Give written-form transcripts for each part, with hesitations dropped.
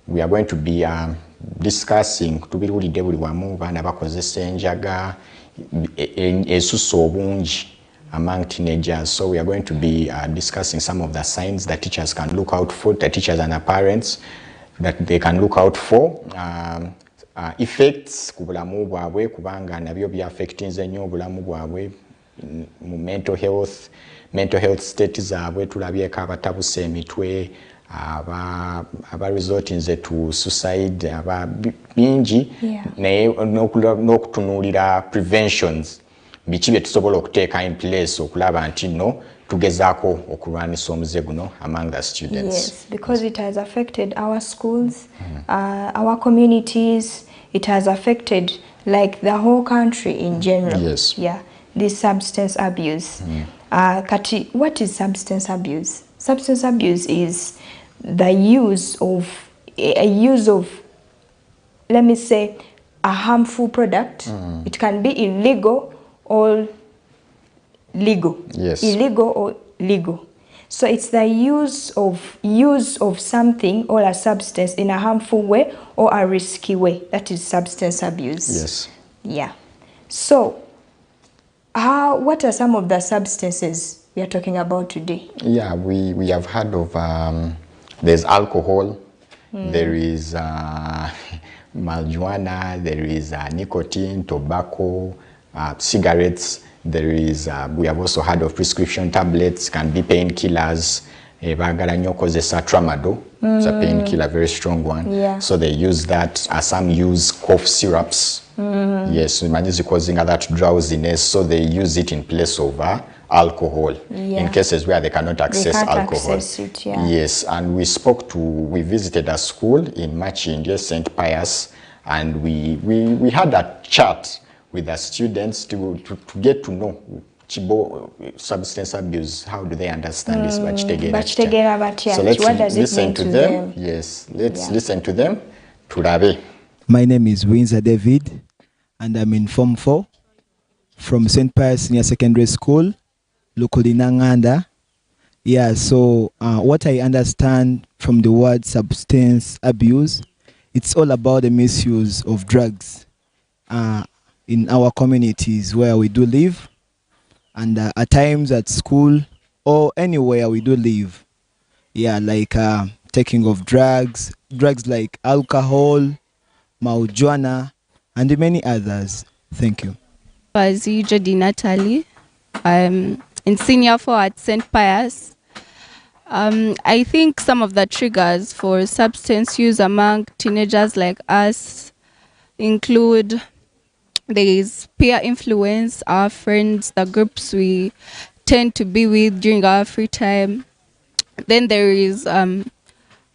we are going to be discussing tubiwulidde buli wamu baana bakozesa enjaga esusa obungi among teenagers. So we are going to be discussing some of the signs that teachers can look out for, the teachers and the parents that they can look out for. Effects ku bulamu bwabwe kubanga nabyo bya affectinze nnyo obulamu bwabwe mu mental health state zaabwe. Tulabyeko abatabuse emitwe, aba resorting to suicide, aba bingi, naye n'okutunuulira preventions biki bye tusobola okuteeka in place okulaba nti no tugezaako okulwanisa omuze guno among the students. Yes, because it has affected our schools, our communities. It has affected like the whole country in general. Yes. Yeah, this substance abuse. Kati, what is substance abuse? Substance abuse is the use of let me say a harmful product. It can be illegal or legal. Yes. Illegal or legal. So it's the use of something or a substance in a harmful way or a risky way. That is substance abuse. Yes. Yeah. So what are some of the substances we are talking about today? Yeah, we have heard of there's alcohol, there is marijuana, there is nicotine, tobacco, cigarettes. There is we have also heard of prescription tablets, can be painkillers. Bagala nnyo kozesa tramadol, it's a painkiller, very strong one. Yeah. So they use that. Some use cough syrups. Yes, imagine causing that drowsiness. So they use it in place of alcohol in cases where they cannot access alcohol. Access it, yeah. Yes, and we visited a school in Machindye, St. Pius, and we had a chat with the students to get to know substance abuse. How do they understand this? So let's listen to them. Yes, let's listen to them. Turabe. My name is Windsor David, and I'm in Form 4 from St. Pius Senior Secondary School, locally in Uganda. Yeah, so what I understand from the word substance abuse, it's all about the misuse of drugs in our communities where we do live, and at times at school or anywhere we do live. Yeah, like taking of drugs like alcohol, marijuana, and many others. Thank you. Jody Natalie. I'm in Senior 4 at St. Pius. I think some of the triggers for substance use among teenagers like us include there is peer influence, our friends, the groups we tend to be with during our free time. Then there is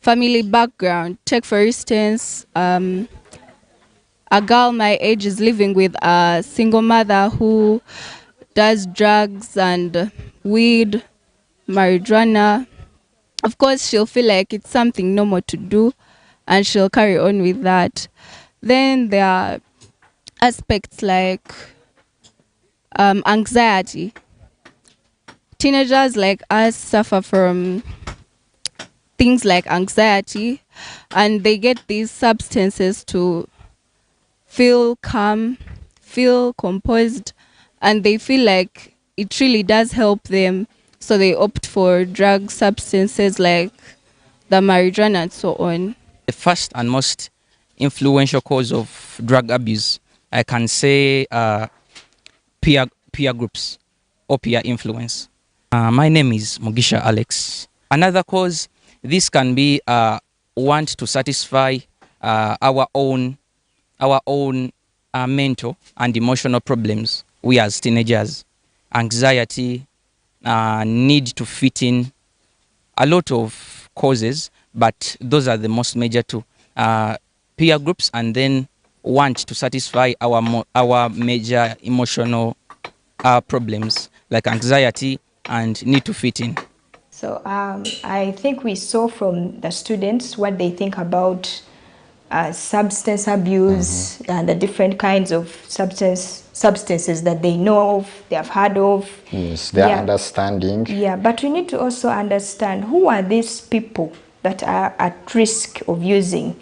family background. Take for instance, a girl my age is living with a single mother who does drugs and weed, marijuana. Of course, she'll feel like it's something normal to do and she'll carry on with that. Then there are aspects like anxiety. Teenagers like us suffer from things like anxiety, and they get these substances to feel calm, feel composed, and they feel like it really does help them. So they opt for drug substances like the marijuana and so on. The first and most influential cause of drug abuse, I can say peer groups or peer influence. My name is Mugisha Alex. Another cause, this can be want to satisfy our own mental and emotional problems. We as teenagers, anxiety, need to fit in, a lot of causes, but those are the most major two. Peer groups, and then want to satisfy our major emotional problems like anxiety and need to fit in. So I think we saw from the students what they think about substance abuse and the different kinds of substances that they know of, they have heard of. Yes, their understanding. Yeah, but we need to also understand who are these people that are at risk of using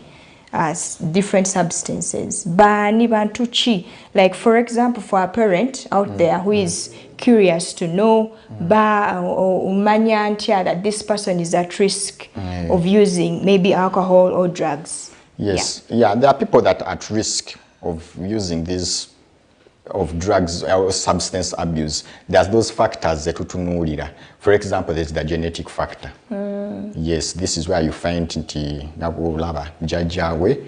different substances. Bani bantu chi. Like for example, for a parent out there who is curious to know that this person is at risk of using maybe alcohol or drugs. Yes, yeah, there are people that are at risk of using these, of drugs or substance abuse. There's those factors that tutunulira. For example, there's the genetic factor. Yes, this is where you find nti nabulaba jajawe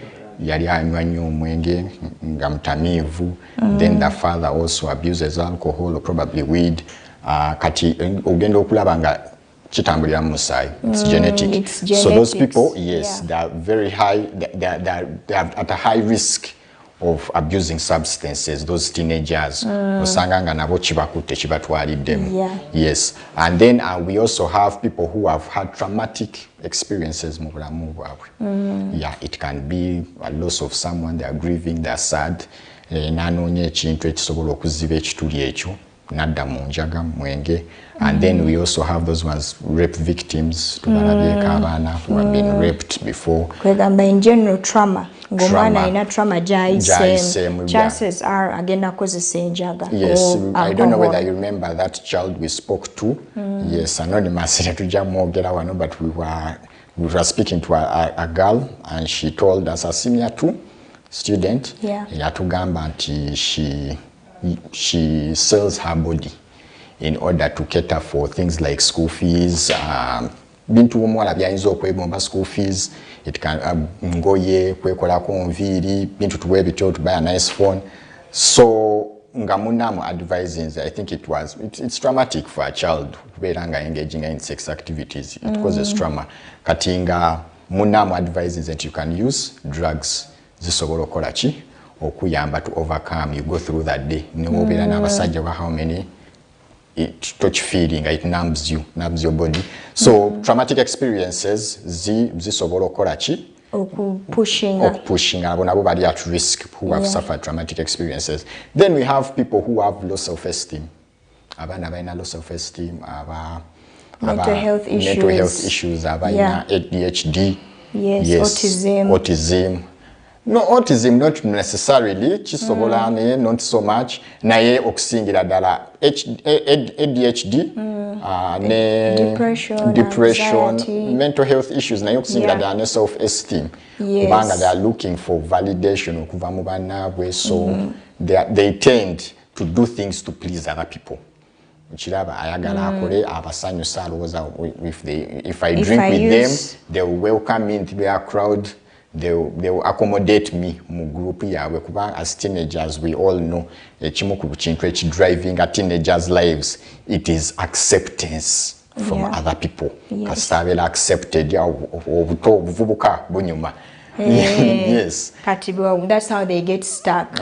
yali anywa nnyo omwenge nga mutamiivu, then the father also abuses alcohol or probably weed. Kati ogenda okulaba nga chitambulira mu musaayi. It's genetic. It's so those genetics. people, yes, they are very high, they are at a high risk of abusing substances, those teenagers. Osanga nga nabo chibakutte chibatwaliddemu. Yes, and then we also have people who have had traumatic experiences mu bulamu bwabwe. Yeah, it can be a loss of someone, they are grieving, they are sad. Nanoonya ekintu ekisobola okuziba ekituli ekyo nadda mu njaga mwenge. And then we also have those ones, rape victims, tubalabyeko abaana who have been raped before. Kwegamba in general trauma. Ngomwana ina trauma jaisem. Chances are agenda kozesa enjaga. Yes, I don't know whether you remember that child we spoke to. Yes, anonymously tujja mwogera wano, but we were speaking to a girl and she told us, a senior 2 student, yatugamba nti she sells her body in order to cater for things like school fees. Bintu omuwala byayinza okwegomba school fees, it can ngoye kwekolako nviiri, bintu tuwe bityo to buy a nice phone. So nga munamu advising, I think it's traumatic for a child kubeera nga engaging in sex activities. It causes trauma. Kati nga munamu advising that you can use drugs zisobola okola ki okuyamba to overcome, you go through that day. Newobeera n'abasajja ba how many touch feeling, it numbs your body. So traumatic experiences zisobola okola ki pushing abo nabo bali at risk who have suffered traumatic experiences. Then we have people who have low self-esteem. Abana balina low self-esteem, mental health issues, abalina ADHD, autism. No, autism not necessarily, chisobola naye not so much, naye okusingira ddala ADHD, depression, mental health issues, naye okusingira ddala ne self-esteem. Kubanga they are looking for validation okuva mu bannaabwe, so they tend to do things to please other people. Chiraba ayagala akole abasanyusa alowooza if I drink with them, they will welcome me into their crowd. They will accommodate me mu group yawe kuba as teenagers we all know ekimu ku kintu driving a teenagers lives, it is acceptance from other people. Kasabela accepted obuvubuka bunyuma. Yes. That's how they get stuck.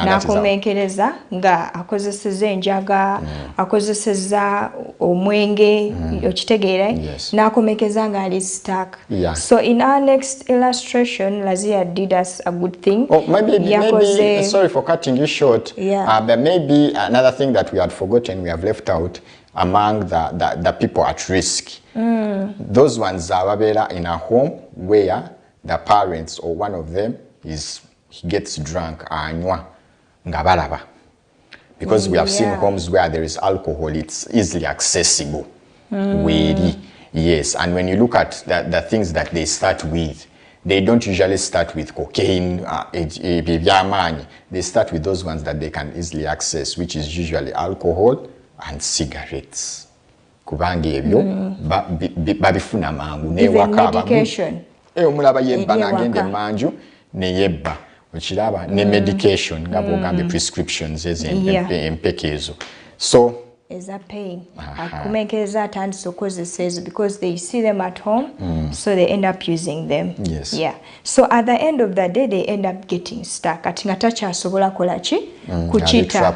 Nakomenkereza nga akozeseza enjaga, akozeseza omwenge, okitegeera, nakomenkeza nga ali stuck. So in our next illustration, Lazia did us a good thing. Maybe sorry for cutting you short. But maybe another thing that we had forgotten, we have left out among the people at risk. Those ones are in a home where the parents or one of them he gets drunk anywa ngabalaba, because we have seen homes where there is alcohol, it's easily accessible. Yes, and when you look at the things that they start with, they don't usually start with cocaine, they start with those ones that they can easily access, which is usually alcohol and cigarettes. Kubanga ebyo babifuna mangu newaka medication. Omulaba yebba n'agenda emanju neyebba, okiraba ne medication nga bw'ogambye prescriptions empeke ezo. So is a pain. Akumenkereza atandise okozesa ezo because they see them at home, so they end up using them. So at the end of the day they end up getting stuck. Kati nga takyasobola kola ki kukita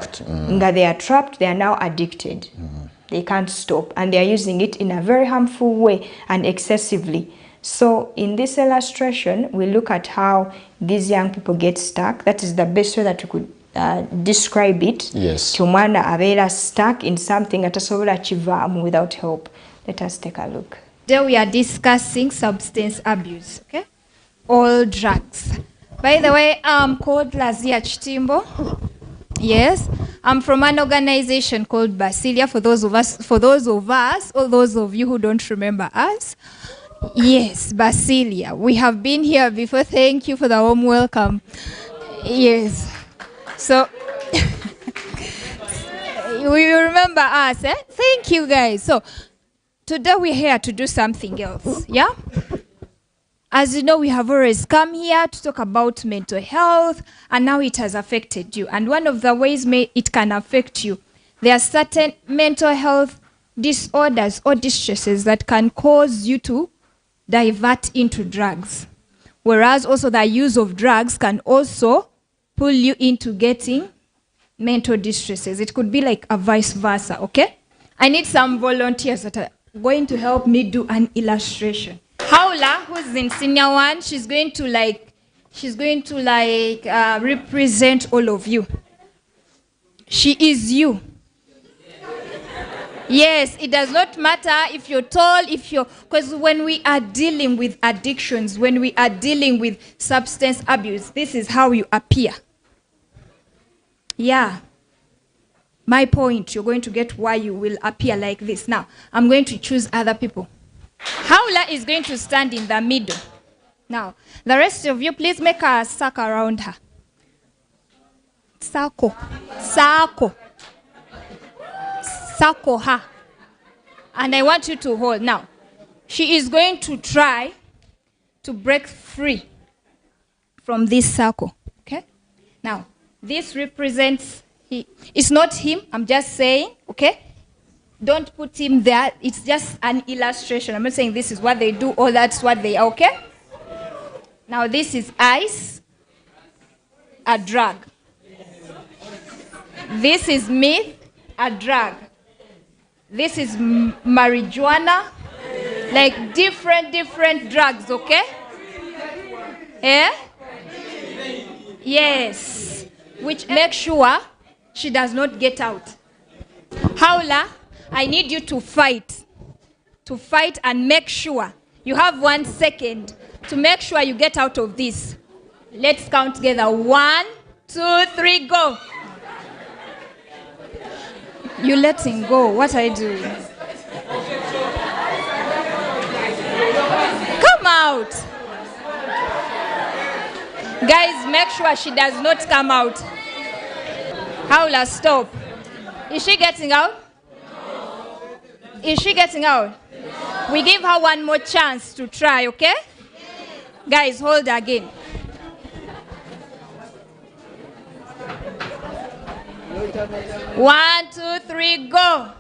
nga they are trapped, they are now addicted. They can't stop and they are using it in a very harmful way and excessively. So in this illustration, we look at how these young people get stuck. That is the best way that we could describe it. Yes. Tumwana abera stuck in something atasobola kivaamu without help. Let us take a look. Today we are discussing substance abuse, okay? All drugs. By the way, I'm called Lazia Chitimbo. Yes, I'm from an organization called Basilia. For those of you who don't remember us. Yes, Basilia. We have been here before. Thank you for the warm welcome. Yes. So, we remember us, eh? Thank you, guys. So, today we're here to do something else, yeah? As you know, we have always come here to talk about mental health, and now it has affected you. And one of the ways it can affect you, there are certain mental health disorders or distresses that can cause you to divert into drugs. Whereas also the use of drugs can also pull you into getting mental distresses. It could be like a vice versa, okay? I need some volunteers that are going to help me do an illustration. Haula, who's in senior one, she's going to represent all of you. She is you. Yes, it does not matter if you're tall, because when we are dealing with addictions, when we are dealing with substance abuse, this is how you appear. Yeah. My point, you're going to get why you will appear like this. Now, I'm going to choose other people. Haula is going to stand in the middle. Now, the rest of you, please make a circle around her. Circle. Circle. Circle her. And I want you to hold. Now, she is going to try to break free from this circle. Okay? Now, this represents, it's not him, I'm just saying, okay? Don't put him there. It's just an illustration. I'm not saying this is what they do or that's what they are, okay? Now, this is ice, a drug. This is meth, a drug. This is marijuana, like different drugs, okay? Eh? Yes. Which make sure she does not get out. Haula, I need you to fight and make sure you have 1 second to make sure you get out of this. Let's count together. 1, 2, 3, go. You let him go. What are you doing? Come out. Guys, make sure she does not come out. Haula, stop. Is she getting out? Is she getting out? We give her 1 more chance to try, okay? Guys, hold again. One, two, three, go.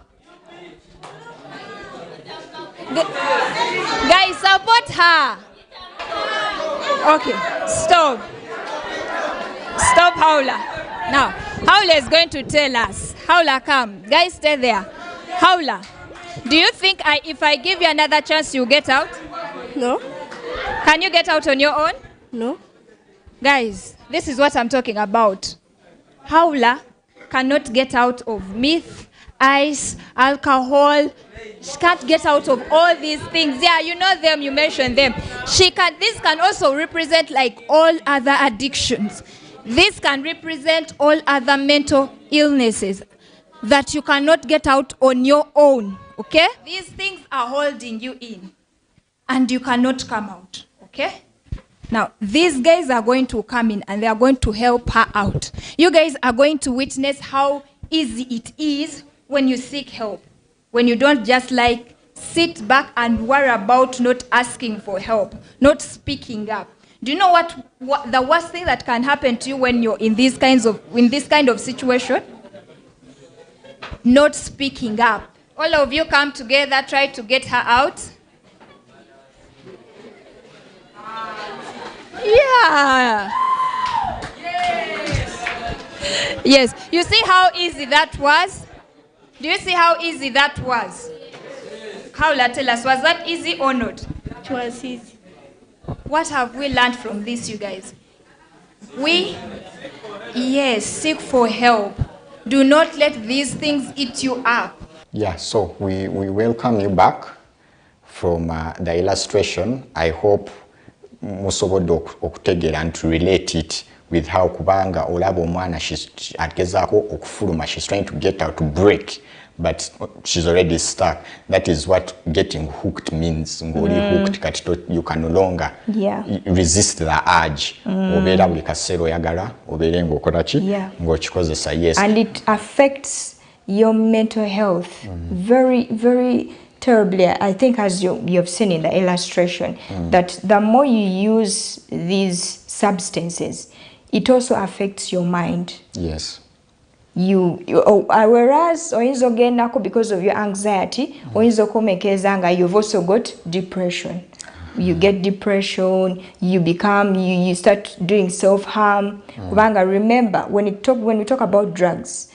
Guys, support her. Okay, stop. Stop, Haula. Now, Haula is going to tell us. Haula, come. Guys, stay there. Haula, do you think if I give you another chance, you'll get out? No. Can you get out on your own? No. Guys, this is what I'm talking about. Haula cannot get out of meth, ice, alcohol. She can't get out of all these things. Yeah, you know them, you mentioned them. This can also represent like all other addictions. This can represent all other mental illnesses that you cannot get out on your own, okay? These things are holding you in and you cannot come out, okay? Now, these guys are going to come in and they are going to help her out. You guys are going to witness how easy it is when you seek help. When you don't just like sit back and worry about not asking for help, not speaking up. Do you know what the worst thing that can happen to you when you're in this kind of situation? Not speaking up. All of you come together, try to get her out. Yeah. Yes. You see how easy that was? Do you see how easy that was? Haula, tell us, was that easy or not? to assist. What have we learned from this, you guys? Yes, seek for help. Do not let these things eat you up. Yeah, so we welcome you back from the illustration. I hope musobodde okutegeera and to relate it with how kubanga olaba omwana agezaako okufuluma, she's trying to get out to break, but she's already stuck. That is what getting hooked means. Ngoli hooked kati you can no longer resist the urge. Obeera buli kaseera oyagala obeere ng'okola ki ng'okikozesa. Yes, and it affects your mental health very, very terribly. I think, as you've seen in the illustration, that the more you use these substances, it also affects your mind. Yes. Whereas because of your anxiety, you've also got depression. You get depression, you start doing self-harm. Remember, when we talk about drugs,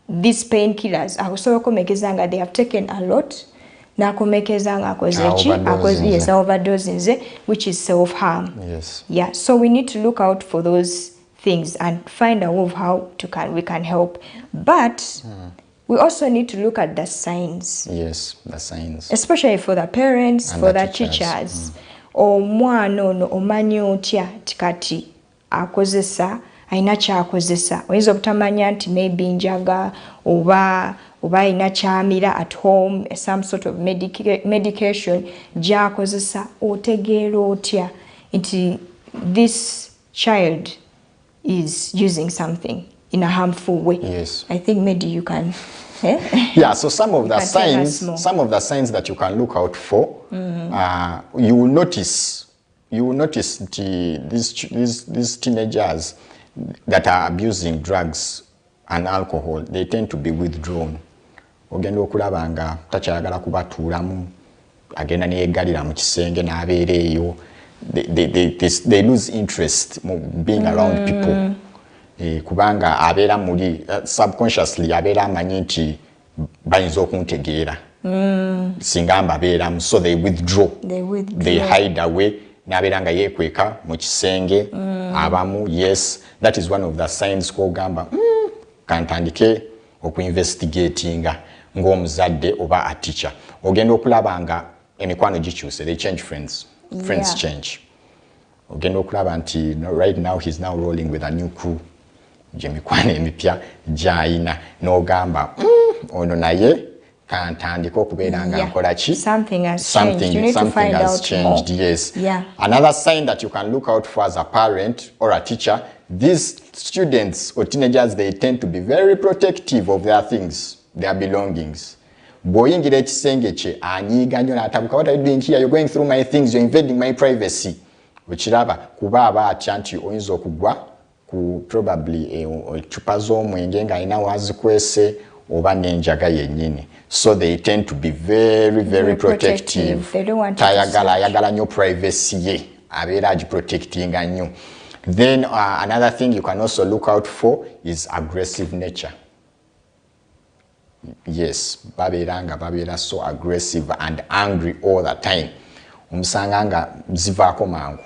these painkillers, they have taken a lot. Overdosing, which is self-harm. Yes. Yeah, so we need to look out for those things and find out how we can help. But we also need to look at the signs. Yes, the signs. Especially for the parents, and for the teachers. Omwana ono omanyi otya tikati akozesa ayina kyakozesa. Oyinza obutamanya nti maybe njaga oba ayina kyamira at home, some sort of medication gy'akozesa. Otegeera otya nti this child is using something in a harmful way. Yes. I think maybe you can. Yeah, so some of the signs that you can look out for, you will notice these teenagers that are abusing drugs and alcohol, they tend to be withdrawn. Ogenda okulaba nga takyayagala kubatuulamu, agenda neyegalira mu kisenge n'abeera eyo. They lose interest in being around people. Kubanga abeera muli subconsciously abeera amanyi nti bayinza okuntegeera singa mbabeeramu, so they withdraw. They hide away. N'abeera nga yeekweka mu kisenge abamu. Yes, that is one of the signs kwogamba kantandike okuinvestigatinga ng'omuzadde oba a teacher. Ogenda okulaba nga emikwano gikyuse, they change friends. Friends change. Ogenda okulaba nti right now he's now rolling with a new crew. Jemikwano emipya gy'ayina n'ogamba ono naye kantandika okubeera nga nkola ki? Something has changed. You need to find out more. Yes. Yeah. Another sign that you can look out for as a parent or a teacher, these students or teenagers, they tend to be very protective of their things, their belongings. Bw'oyingira ekisenge kye anyiiga nnyo n'atabuka, what are you doing here? You're going through my things, you're invading my privacy. Okiraba kuba aba atya nti oyinza okugwa ku probably ecupa z'omwenge ng'alina wazikwese oba n'enjaga yennyini. So they tend to be very, very protective. They don't want ayagala nnyo privacy ye, abeera agiprotectinga nnyo. Then another thing you can also look out for is aggressive nature. Yes, babeera so aggressive and angry all the time. Omusanga nga zivaako mangu.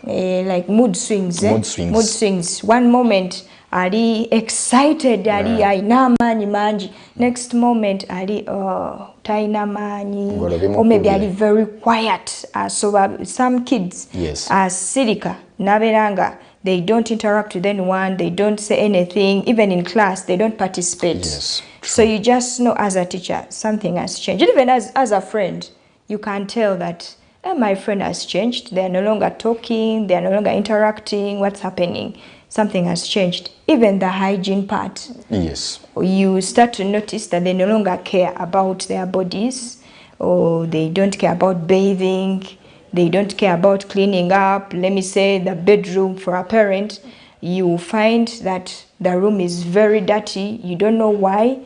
Like mood swings. Mood swings. One moment ali excited, ali ayina amaanyi mangi. Next moment ali tayina maanyi. Or maybe ali very quiet. So some kids are silika. Naberanga. They don't interact with anyone. They don't say anything. Even in class, they don't participate. Yes, so you just know as a teacher, something has changed. Even as a friend, you can tell that my friend has changed. They are no longer talking. They are no longer interacting. What's happening? Something has changed. Even the hygiene part. Yes. You start to notice that they no longer care about their bodies, or they don't care about bathing. They don't care about cleaning up. Let me say the bedroom for a parent. You find that the room is very dirty. You don't know why.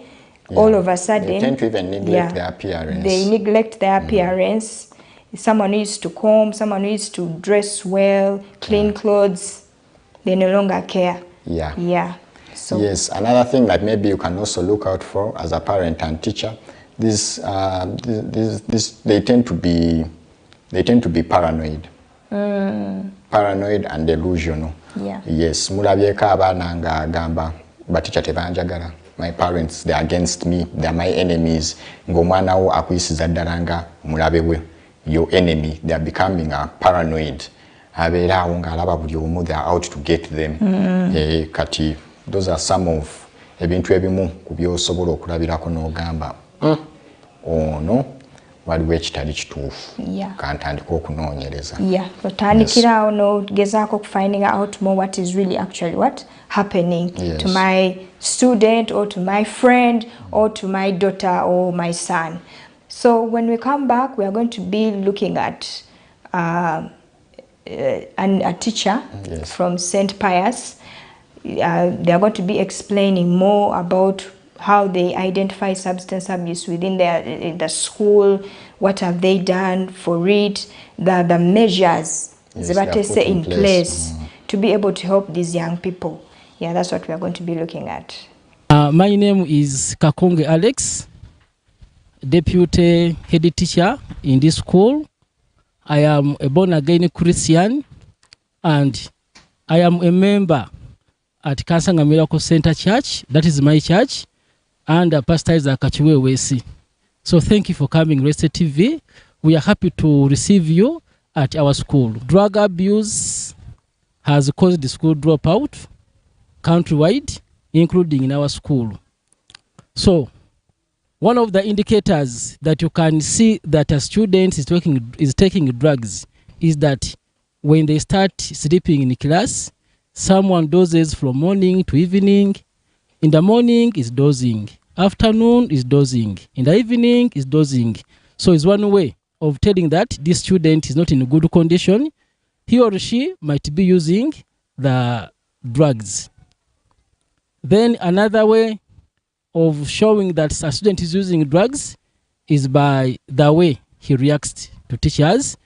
All of a sudden. They tend to even neglect their appearance. They neglect their appearance. Someone needs to comb. Someone needs to dress well, clean clothes. They no longer care. Yeah. So yes, another thing that maybe you can also look out for as a parent and teacher, they tend to be they tend to be paranoid. Paranoid and delusional. Yes, mulabyeko abaana nga agamba baticha tebanjagala. My parents, they're against me, they're my enemies. Ng'omwana wo akuyisiza ddala nga mulabe we, your enemy. They are becoming paranoid. Abeera awo ng'alaba buli omu, they are out to get them. Kati those are some of ebintu ebimu ku by'osobola okulabirako n'ogamba ono waliwo ekitali kituufu kantandika okunoonyereza. Otandikira awo n'ogezaako finding out more what is really actually what happening to my student or to my friend or to my daughter or my son. So when we come back, we are going to be looking at a teacher from St. Pius. They are going to be explaining more about how they identify substance abuse within the school, what have they done for it, the measures that they say in place to be able to help these young people. Yeah, that's what we are going to be looking at. My name is Kakonge Alex, Deputy Head Teacher in this school. I am a born-again Christian and I am a member at Kansanga Miracle Center Church. That is my church. And Pastor is Akachiwe Wesi. So thank you for coming, Reste TV. We are happy to receive you at our school. Drug abuse has caused the school dropout countrywide, including in our school. So one of the indicators that you can see that a student is taking drugs is that when they start sleeping in class, someone dozes from morning to evening. In the morning is dozing, afternoon is dozing, in the evening is dozing. So it's one way of telling that this student is not in good condition. He or she might be using the drugs. Then another way of showing that a student is using drugs is by the way he reacts to teachers,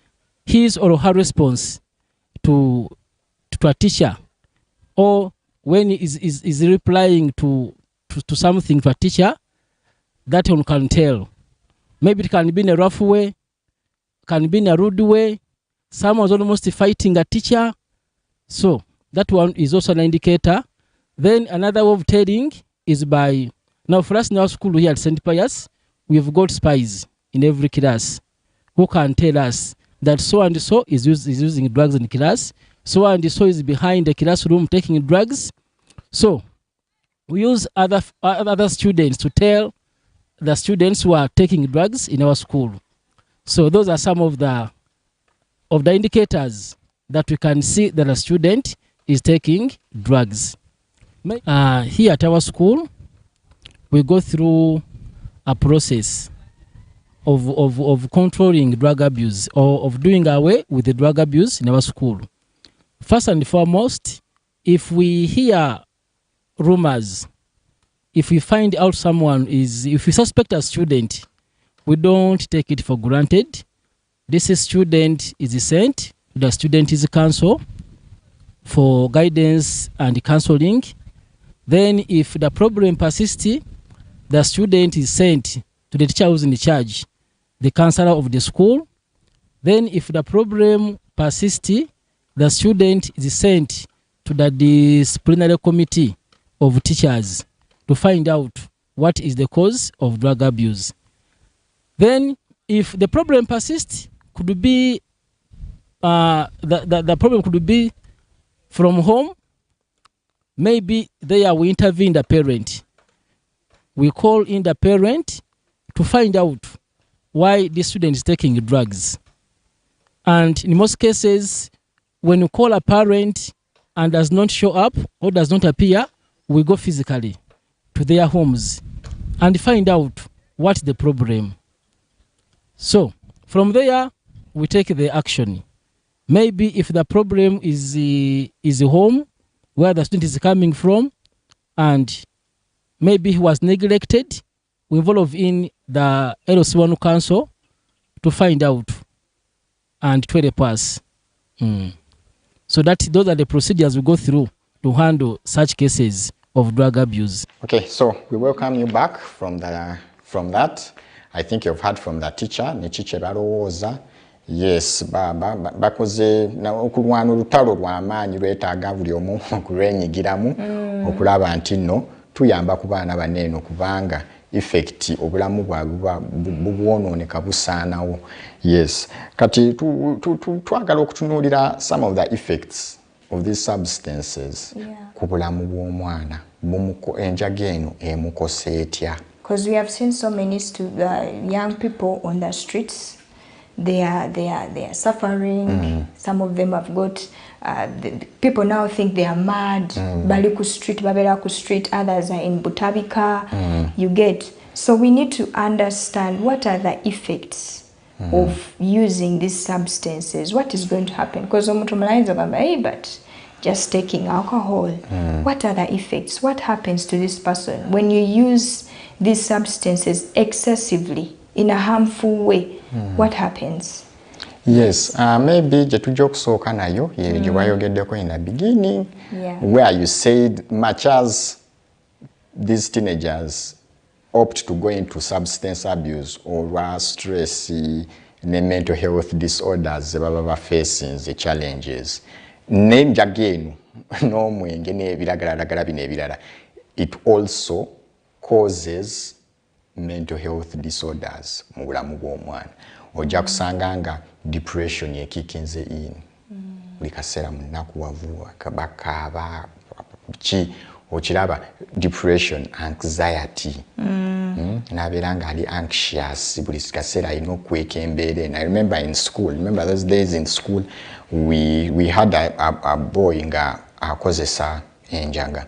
his or her response to a teacher, or when he is replying to something to a teacher, that one can tell. Maybe it can be in a rough way, can be in a rude way, someone's almost fighting a teacher. So that one is also an indicator. Then another way of telling is by, now for us in our school here at St. Pius, we've got spies in every class who can tell us that so and so is using drugs in class, so and so is behind the classroom taking drugs. So we use other students to tell the students who are taking drugs in our school. So those are some of the indicators that we can see that a student is taking drugs. Here at our school, we go through a process of controlling drug abuse, or of doing away with the drug abuse in our school. First and foremost, if we hear rumors, if we find out if we suspect a student, we don't take it for granted. This student is sent to the student's council for guidance and counseling. Then if the problem persists, the student is sent to the teacher who's in charge, the counselor of the school. Then if the problem persists, the student is sent to the disciplinary committee of teachers to find out what is the cause of drug abuse. Then if the problem persists, could be the problem could be from home. Maybe there we intervene the parent. We call in the parent to find out why the student is taking drugs. And in most cases, when you call a parent and does not show up or does not appear, we go physically to their homes and find out what's the problem. So from there, we take the action. Maybe if the problem is home, where the student is coming from, and maybe he was neglected, we involve in the LC1 council to find out and to help us. So those are the procedures we go through to handle such cases of drug abuse. Okay, so we welcome you back from that. I think you've heard from the teacher, Nichiche Barooza, yes bakoze okulwana olutalo lw'amaanyi lwetaaga buli omu okulwenyigiramu okulaba nti nno tuyamba ku baana baneeno kubanga effect obulamu bwabwe bubwonooneka busaanawo. Yes, kati twagala okutunuulira some of the effects of these substances ku bulamu bw'omwana enjaga eno emukose etya? Because we have seen so many young people on the streets. They are suffering. Some of them have got people now think they are mad. Bali ku street, babera ku street. Others are in Butabika. You get. So we need to understand what are the effects of using these substances. What is going to happen? Because but just taking alcohol. What are the effects? What happens to this person when you use these substances excessively in a harmful way? What happens? Yes, maybe je tujja okusooka nayo gye wayogeddeko in the beginning, where you said much as these teenagers opt to go into substance abuse or stress ne mental health disorders baba facing the challenges n'enjaga eno n'omwenge n'ebiragalalagala bino ebirala, it also causes mental health disorders mu bulamu bw'omwana. Ojja kusanga nga depression ekikinze in buli kaseera munakuwavu bakaaba ki okiraba depression, anxiety, n'abeera nga ali anxious buli kaseera alina okweka embeera eno. I remember in school, those days in school we had a boy nga akozesa enjaga,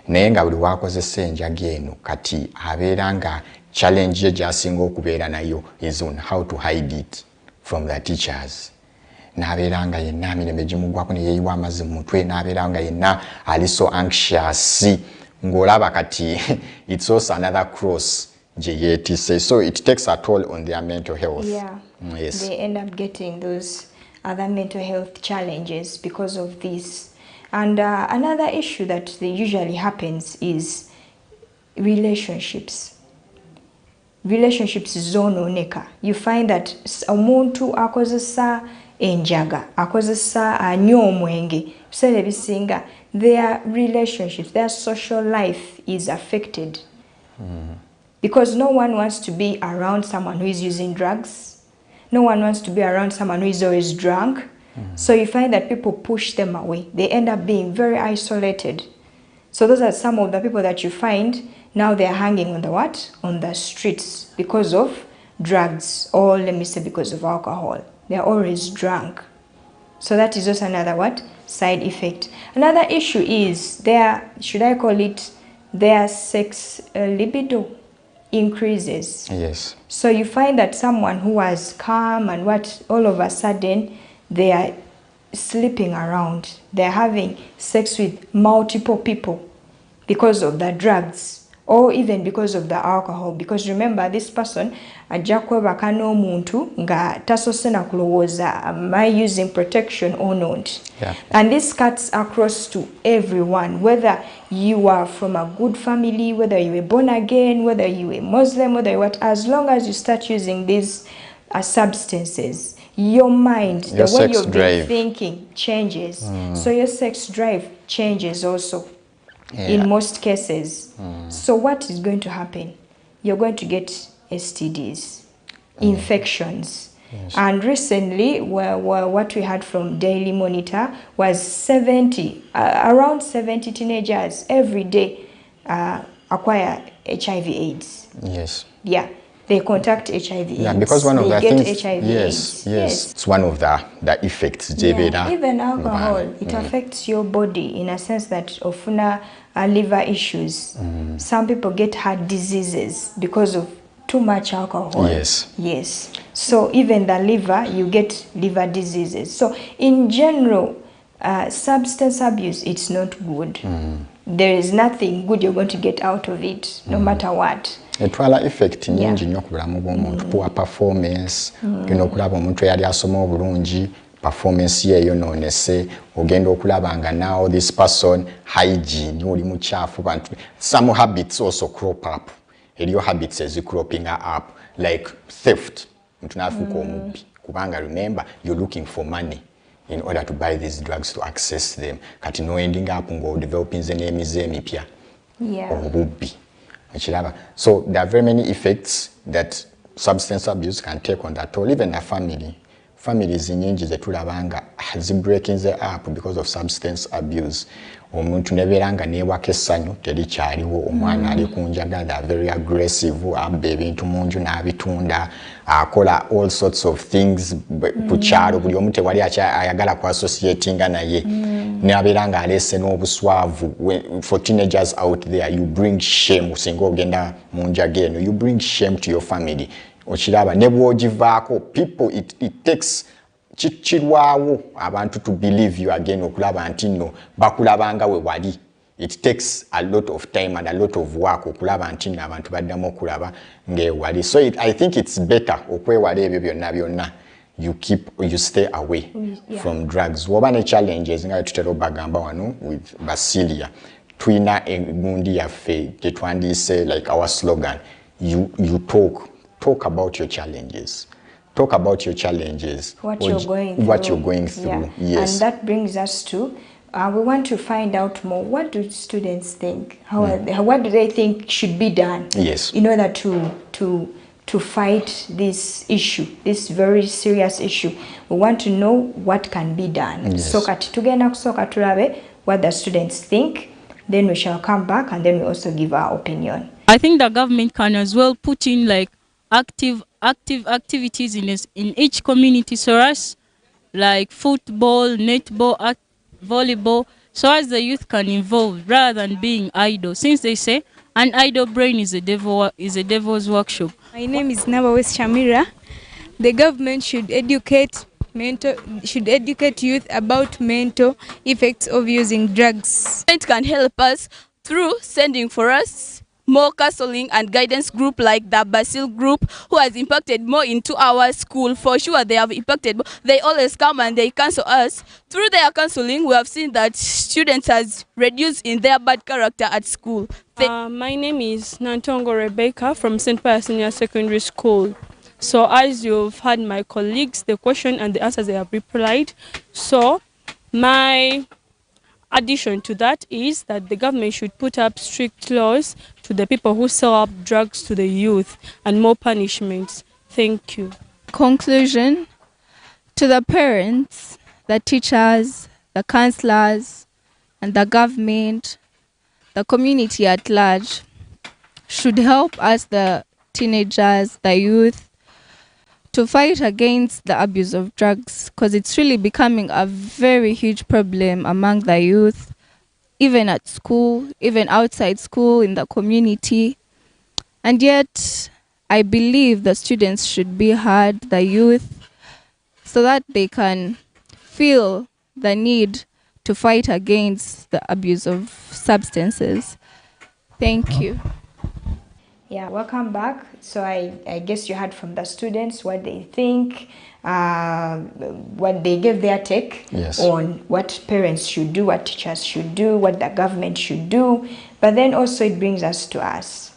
naye nga buli wakozesa enjaga eno kati abeera nga challenge gy'asinga okubeera nayo is on how to hide it from the teachers. N'abeera nga yenna emirembe gimugwako ne yeeyiwa amazzi mu mutwe, n'abeera nga yenna ali so anxious ng'olaba kati it's also another cross gye yeetisse. So it takes a toll on their mental health. Yes. They end up getting those other mental health challenges because of this. And another issue that usually happens is relationships. Relationships zonooneka. You find that omuntu akozesa enjaga, akozesa anywa omwenge, bisere bisinga, their relationships, their social life is affected. Because no one wants to be around someone who is using drugs. No one wants to be around someone who is always drunk. So you find that people push them away. They end up being very isolated. So those are some of the people that you find now they're hanging on the what? On the streets because of drugs, or let me say because of alcohol. They're always drunk. So that is also another what? Side effect. Another issue is their, should I call it, their sex libido increases. Yes. So you find that someone who was calm and what, all of a sudden they are sleeping around. They're having sex with multiple people because of the drugs, or even because of the alcohol. Because remember, this person ajja kwebaka n'omuntu nga tasose na kulowooza am I using protection or not. And this cuts across to everyone, whether you are from a good family, whether you were born again, whether you were Muslim, whether you what, as long as you start using these substances, your mind, the way you've been thinking changes. So your sex drive changes also. In most cases. So what is going to happen? You're going to get STDs, infections. And recently, what we had from Daily Monitor was around 70 teenagers every day acquire HIV/AIDS. Yes. Yeah. They contact HIV/AIDS. Yeah, because one of the things, HIV/AIDS. Yes, it's one of the effects. Yeah, even alcohol, it affects your body in a sense that ofuna liver issues. Some people get heart diseases because of too much alcohol. Yes. So even the liver, you get liver diseases. So in general, substance abuse, it's not good. There is nothing good you're going to get out of it, no matter what. Etwala effect nyingi nnyo ku bulamu bw'omuntu, poor performance, ogenda okulaba omuntu eyali asoma obulungi, performance ye eyonoonese, ogenda okulaba nga now this person hygiene oli mukyafu, bantu some habits also crop up. Eriyo habits ezicropping up like theft, omuntu n'afuuka omubbi kubanga remember you're looking for money in order to buy these drugs to access them kati no ending up ngo developing n'emize emipya obubbi ekiraba. So there are very many effects that substance abuse can take on that, or even a family. Families nyingi zetulabanga breaking the up because of substance abuse. Omuntu neberanga newaka essanyu terikyaliwo, omwana ali kunjaga, they are very aggressive, abba ebintu munju n'abitunda, akola all sorts of things ku kyalo, buli omu tewali ayagala ku associatinga naye, n'aberanga alese n'obuswavu. For teenagers out there, you bring shame singa ogenda munjaga eno, you bring shame to your family. Ochiraba nebwogivaako, people it takes chirwawo abantu to believe you again, okulaba nti no bakulabanga we wali. It takes a lot of time and a lot of work okulaba nti no abantu baddamu okulaba nge wali. So I think it's better okwewala ebyo byonna byonna you stay away from drugs. Woba ne challenges nga tutero bagamba wano with Basilia twina egundi yaffe tetwandise like our slogan, you talk about your challenges. Talk about your challenges. What you're going through. Yes. And that brings us to, we want to find out more. What do students think? What do they think should be done? Yes. In order to fight this issue, this very serious issue. We want to know what can be done. Yes. So tugenda kusoka tulabe what the students think. Then we shall come back and then we also give our opinion. I think the government can as well put in like active activities in each community, so as like football, netball, volleyball, so as the youth can involve rather than being idle, since they say an idle brain is a devil's workshop. My name is Nabawes Shamira. The government should educate youth about mental effects of using drugs. It can help us through sending for us more counseling and guidance group like the Basil group, who has impacted more into our school. For sure, they have impacted. They always come and they counsel us. Through their counseling, we have seen that students has reduced in their bad character at school. My name is Nantongo Rebecca from St. Pius Senior Secondary School. So as you've heard my colleagues, the question and the answers they have replied. So my addition to that is that the government should put up strict laws to the people who sell up drugs to the youth and more punishments. Thank you. Conclusion: to the parents, the teachers, the counselors, and the government, the community at large should help us, the teenagers, the youth, to fight against the abuse of drugs, because it's really becoming a very huge problem among the youth, even at school, even outside school, in the community. And yet, I believe the students should be heard, the youth, so that they can feel the need to fight against the abuse of substances. Thank you. Yeah, welcome back. So I guess you heard from the students what they think, what they gave their take on what parents should do, what teachers should do, what the government should do. But then also it brings us to us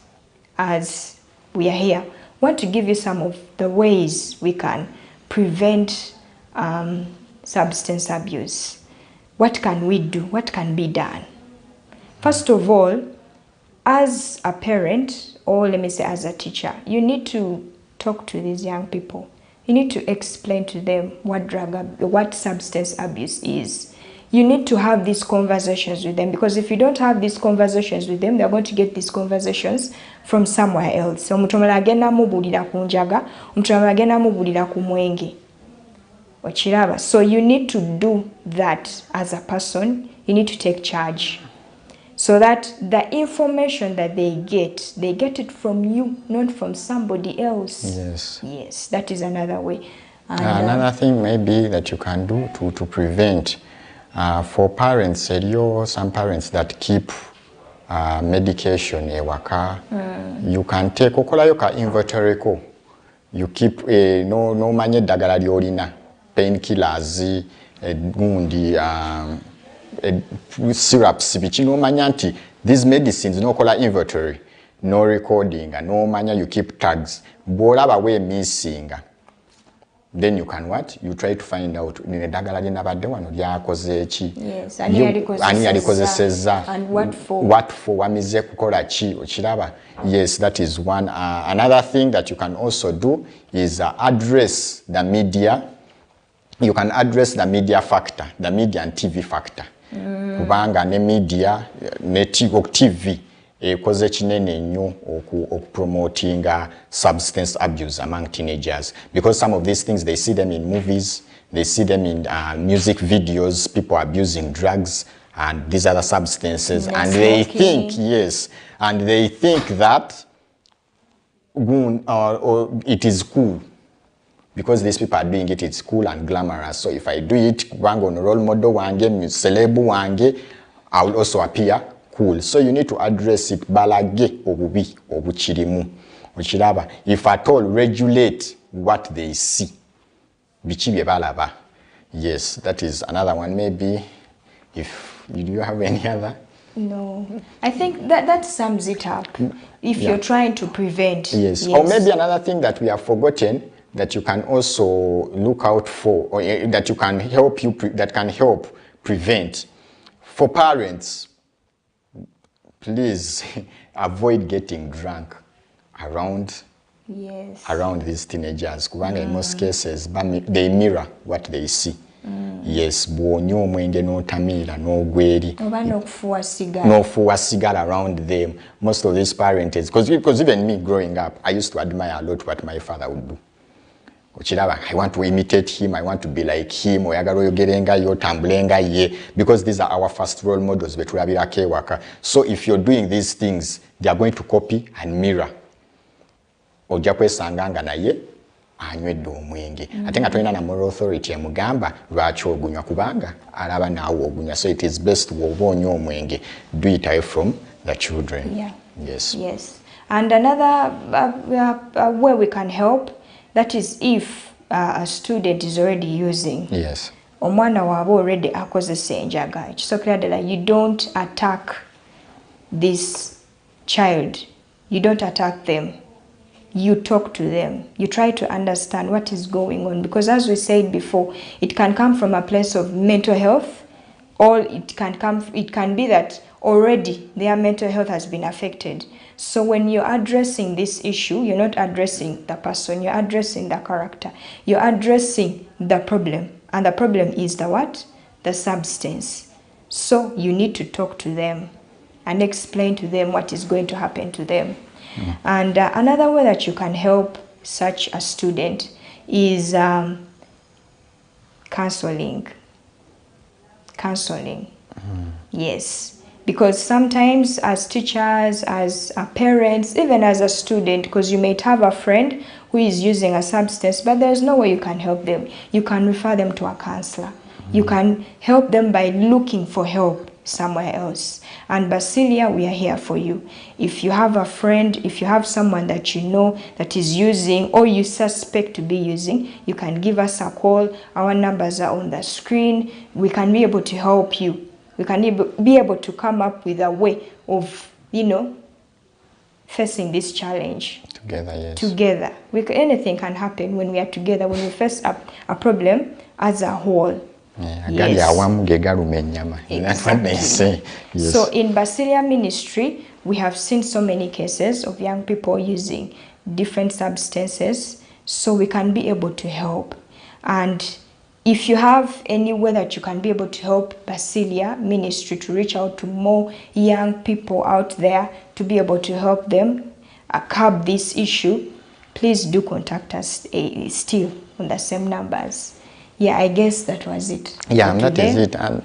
as we are here. I want to give you some of the ways we can prevent substance abuse. What can we do? What can be done? First of all, as a parent, or let me say as a teacher, you need to talk to these young people. You need to explain to them what substance abuse is. You need to have these conversations with them, because if you don't have these conversations with them, they're going to get these conversations from somewhere else. So mutomala agenda mubulira kunjaga, mutomala agenda mubulira kumwenge. Ochiraba. So you need to do that as a person. You need to take charge, so that the information that they get it from you, not from somebody else. Yes. Yes, that is another way. And, another thing maybe that you can do to prevent, for parents, some parents that keep medication ewaka, you can take okolayo ka inventory ko. You keep no manye dagala lyolina, painkillers, gundi, syrups, no manya nti these medicines no kola inventory, no recording, no manya you keep tags. Bolaba we missing. then you can what? You try to find out nedagala linabadde wano lyakoze eki. Yes, ani yalikozeseza. And what for? What for? Wamize kukola chi ochiraba. Yes, that is one. Another thing that you can also do is address the media. You can address the media factor, the media and TV factor. Kubanga ne media ne TV ekoze kinene nnyo promoting substance abuse among teenagers, because some of these things they see them in movies, they see them in music videos, people abusing drugs and these other substances, and they think, yes, and they think that it is cool. Because these people are doing it, it's cool and glamorous. So if I do it, wango no role model wange, celebu wange, I will also appear cool. So you need to address it. Balage obubi obuchirimu. Ochiraba. If at all, regulate what they see. Bichibe balaba. Yes, that is another one. Maybe if do you have any other? No, I think that sums it up. If you're trying to prevent. Yes. Or maybe another thing that we have forgotten, that you can also look out for, or that you can help that can help prevent. For parents, please avoid getting drunk around these teenagers. In most cases, they mirror what they see. Yes, bwonyo omwenge n'otamira n'ogweri n'ofuwa sigara around them. Most of these parents, because even me growing up, I used to admire a lot what my father would do. I want to imitate him, I want to be like him, because these are our first role models. So if you're doing these things, they are going to copy and mirror. I think atolina na moral authority emugamba lwaki ogunywa kubanga alaba naawe ogunywa. So it is best woba onywa omwenge, do it away from the children. Yeah. Yes. And another way we can help, that is if a student is already using. Yes. Omwana waba already akozesa enjaga. You don't attack this child. You don't attack them. You talk to them. You try to understand what is going on, because as we said before, it can come from a place of mental health, or it can be that already their mental health has been affected. So when you're addressing this issue, you're not addressing the person, you're addressing the character. You're addressing the problem. And the problem is the what? The substance. So you need to talk to them and explain to them what is going to happen to them. And another way that you can help such a student is counseling. Yes. Because sometimes as teachers, as parents, even as a student, because you might have a friend who is using a substance, but there's no way you can help them. You can refer them to a counselor. You can help them by looking for help somewhere else. And Basilia, we are here for you. If you have a friend, if you have someone that you know that is using or you suspect to be using, you can give us a call. Our numbers are on the screen. We can be able to help you. We can be able to come up with a way of, facing this challenge. Together, yes. Together. Anything can happen when we are together, when we face a problem as a whole. Yes. That's what they say. Yes. So in Basilia Ministry, we have seen so many cases of young people using different substances, so we can be able to help. And if you have any way that you can be able to help Basilia Ministry to reach out to more young people out there, to be able to help them curb this issue, please do contact us still on the same numbers. Yeah, I guess that was it. Yeah, that is it. And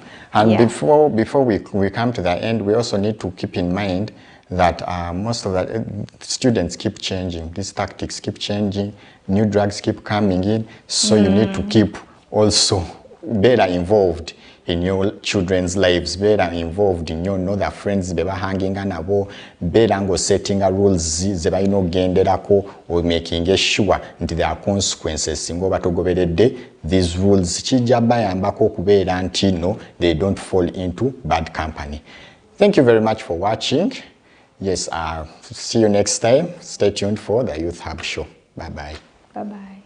before we come to the end, we also need to keep in mind that most of the students keep changing. These tactics keep changing. New drugs keep coming in. So you need to keep also better involved in your children's lives, better involved in your other friends, better hanging nabo, better setting a rules zeba inogenderako, or making sure that there are consequences. These rules until they don't fall into bad company. Thank you very much for watching. Yes, see you next time. Stay tuned for the Youth Hub Show. Bye-bye. Bye-bye.